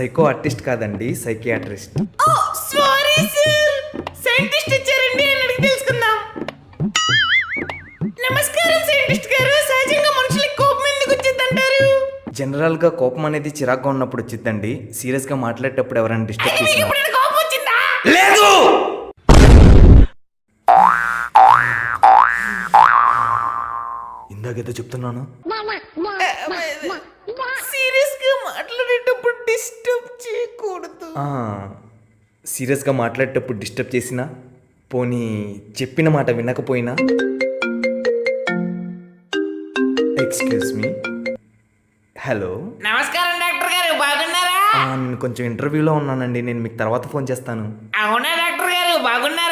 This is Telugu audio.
సైకో ఆర్టిస్ట్ కాదండి, సైకియాట్రిస్ట్. ఓ సారీ సార్, సైంటిస్ట్ ఇచ్చారండి అని అడిగి తెలుసుకుందాం. నమస్కారం సైంటిస్ట్ గారు. సహజంగా మనుషులకి కోపం ఎందుకు వచ్చిందంటారు? జనరల్గా కోపం అనేది చిరాగ్గా ఉన్నప్పుడు వచ్చిందండి. సీరియస్గా మాట్లాడేటప్పుడు ఎవరైనా డిస్టర్బ్ మీకు చేసినా. ఎప్పుడైనా కోపం వచ్చిందా? లేదు. ఇందాకేదో చెప్తున్నాను. సీరియస్ గా మాట్లాడేటప్పుడు డిస్టర్బ్ చేయకూడదు. సీరియస్గా మాట్లాడేటప్పుడు డిస్టర్బ్ చేసినా, పోనీ చెప్పిన మాట వినకపోయినా. Excuse me. హలో. నమస్కారం డాక్టర్ గారు, బాగున్నారా? నేను కొంచెం ఇంటర్వ్యూలో ఉన్నానండి, నేను మీకు తర్వాత ఫోన్ చేస్తాను. అవునా డాక్టర్ గారు, బాగున్నారా?